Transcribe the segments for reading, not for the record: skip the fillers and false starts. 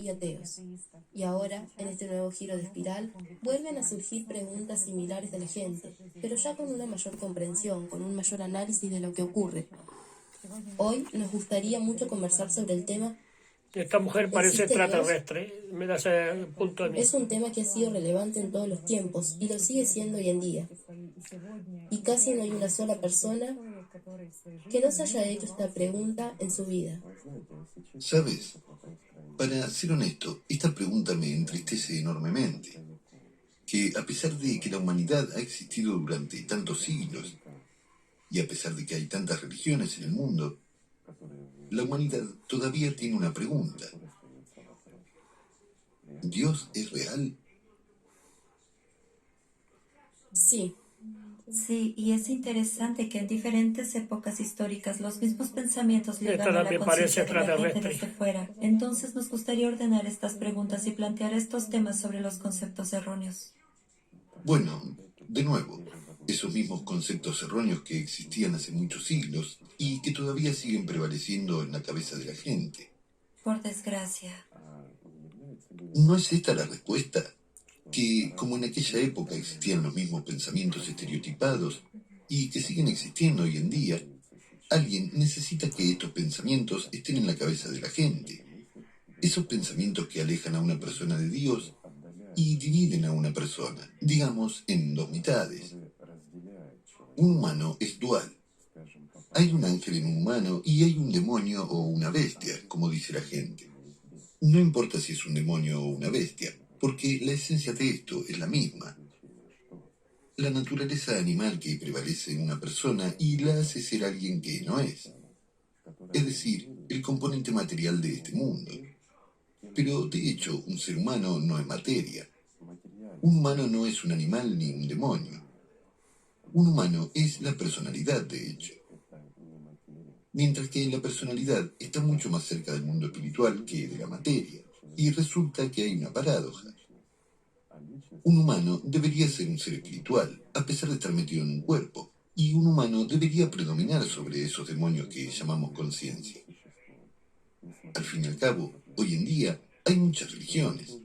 y ateos. Y ahora, en este nuevo giro de espiral, vuelven a surgir preguntas similares de la gente, pero ya con una mayor comprensión, con un mayor análisis de lo que ocurre. Hoy nos gustaría mucho conversar sobre el tema Esta mujer parece ¿existe Dios? extraterrestre, me da ese punto de mí. Es un tema que ha sido relevante en todos los tiempos y lo sigue siendo hoy en día. Y casi no hay una sola persona que no se haya hecho esta pregunta en su vida. ¿Sabes? Para ser honesto, esta pregunta me entristece enormemente. Que a pesar de que la humanidad ha existido durante tantos siglos, y a pesar de que hay tantas religiones en el mundo, la humanidad todavía tiene una pregunta. ¿Dios es real? Sí. Sí, y es interesante que en diferentes épocas históricas los mismos pensamientos llegan a la también parece conciencia de la gente extraterrestre. desde fuera. Entonces nos gustaría ordenar estas preguntas y plantear estos temas sobre los conceptos erróneos. Bueno, de nuevo, esos mismos conceptos erróneos que existían hace muchos siglos y que todavía siguen prevaleciendo en la cabeza de la gente. Por desgracia. ¿No es esta la respuesta? Que como en aquella época existían los mismos pensamientos estereotipados y que siguen existiendo hoy en día, alguien necesita que estos pensamientos estén en la cabeza de la gente. Esos pensamientos que alejan a una persona de Dios y dividen a una persona, digamos, en dos mitades. Un humano es dual. Hay un ángel en un humano y hay un demonio o una bestia, como dice la gente. No importa si es un demonio o una bestia, porque la esencia de esto es la misma. La naturaleza animal que prevalece en una persona y la hace ser alguien que no es. Es decir, el componente material de este mundo. Pero, de hecho, un ser humano no es materia. Un humano no es un animal ni un demonio. Un humano es la personalidad, de hecho. Mientras que la personalidad está mucho más cerca del mundo espiritual que de la materia. Y resulta que hay una paradoja. Un humano debería ser un ser espiritual, a pesar de estar metido en un cuerpo, y un humano debería predominar sobre esos demonios que llamamos conciencia. Al fin y al cabo, hoy en día hay muchas religiones.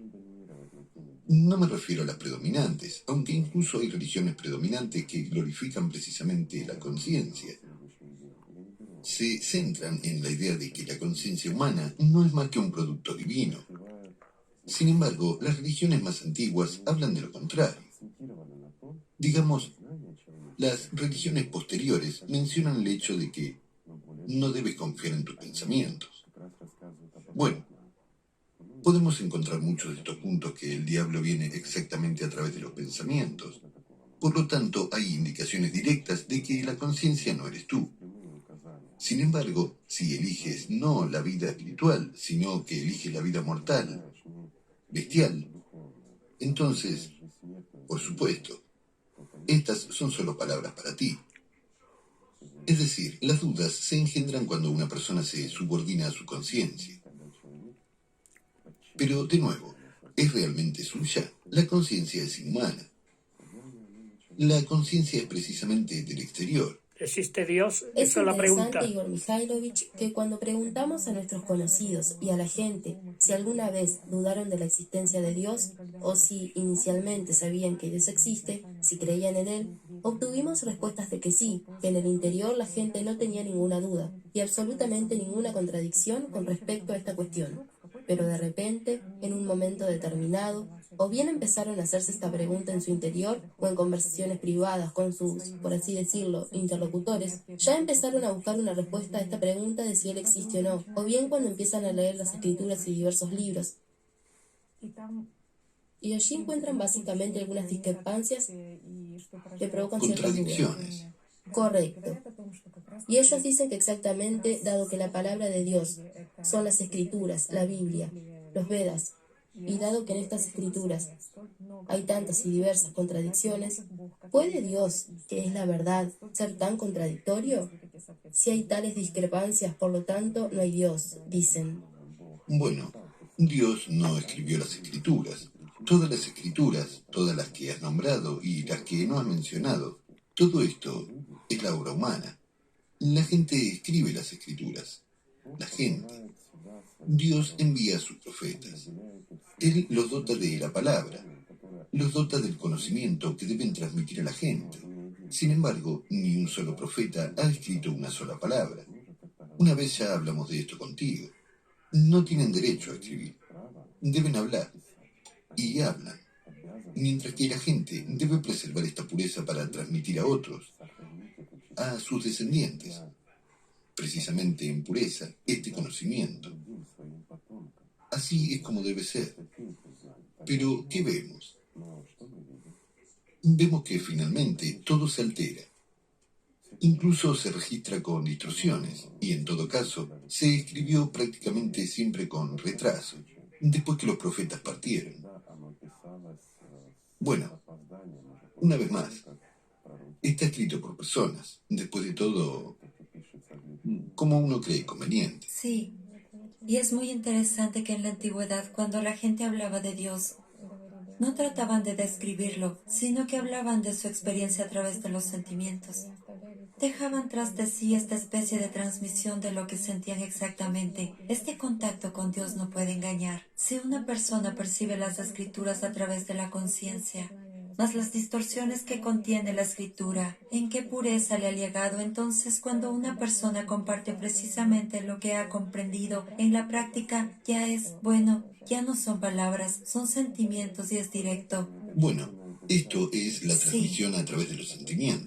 No me refiero a las predominantes, aunque incluso hay religiones predominantes que glorifican precisamente la conciencia. Se centran en la idea de que la conciencia humana no es más que un producto divino. Sin embargo, las religiones más antiguas hablan de lo contrario. Digamos, las religiones posteriores mencionan el hecho de que no debes confiar en tus pensamientos. Bueno, podemos encontrar muchos de estos puntos que el diablo viene exactamente a través de los pensamientos. Por lo tanto, hay indicaciones directas de que la conciencia no eres tú. Sin embargo, si eliges no la vida espiritual, sino que eliges la vida mortal, bestial, entonces, por supuesto, estas son solo palabras para ti. Es decir, las dudas se engendran cuando una persona se subordina a su conciencia. Pero, de nuevo, ¿es realmente suya? La conciencia es inhumana. La conciencia es precisamente del exterior. ¿Existe Dios? Es Esa es la pregunta. interesante, Igor Mikhailovich, que cuando preguntamos a nuestros conocidos y a la gente si alguna vez dudaron de la existencia de Dios o si inicialmente sabían que Dios existe, si creían en Él, obtuvimos respuestas de que sí, que en el interior la gente no tenía ninguna duda y absolutamente ninguna contradicción con respecto a esta cuestión. Pero de repente, en un momento determinado, o bien empezaron a hacerse esta pregunta en su interior o en conversaciones privadas con sus, por así decirlo, interlocutores, ya empezaron a buscar una respuesta a esta pregunta de si Él existe o no, o bien cuando empiezan a leer las escrituras y diversos libros. Y allí encuentran básicamente algunas discrepancias que provocan ciertas dudas. Contradicciones. Correcto. Y ellos dicen que exactamente, dado que la palabra de Dios son las escrituras, la Biblia, los Vedas, y dado que en estas escrituras hay tantas y diversas contradicciones, ¿puede Dios, que es la verdad, ser tan contradictorio? Si hay tales discrepancias, por lo tanto, no hay Dios, dicen. Bueno, Dios no escribió las escrituras. Todas las escrituras, todas las que has nombrado y las que no has mencionado, todo esto es la obra humana. La gente escribe las escrituras. La gente. Dios envía a sus profetas. Él los dota de la palabra, los dota del conocimiento que deben transmitir a la gente. Sin embargo, ni un solo profeta ha escrito una sola palabra. Una vez ya hablamos de esto contigo. No tienen derecho a escribir. Deben hablar. Y hablan. Mientras que la gente debe preservar esta pureza para transmitir a otros, a sus descendientes, precisamente en pureza, este conocimiento. Así es como debe ser. Pero, ¿qué vemos? Vemos que finalmente todo se altera. Incluso se registra con distorsiones, y en todo caso, se escribió prácticamente siempre con retraso, después que los profetas partieron. Bueno, una vez más, está escrito por personas, después de todo, como uno cree conveniente. Sí, y es muy interesante que en la antigüedad, cuando la gente hablaba de Dios, no trataban de describirlo, sino que hablaban de su experiencia a través de los sentimientos. Dejaban tras de sí esta especie de transmisión de lo que sentían exactamente. Este contacto con Dios no puede engañar. Si una persona percibe las escrituras a través de la conciencia, mas las distorsiones que contiene la escritura, ¿en qué pureza le ha llegado? Entonces, cuando una persona comparte precisamente lo que ha comprendido en la práctica, ya es, bueno, ya no son palabras, son sentimientos y es directo. Bueno, esto es la Sí. transmisión a través de los sentimientos.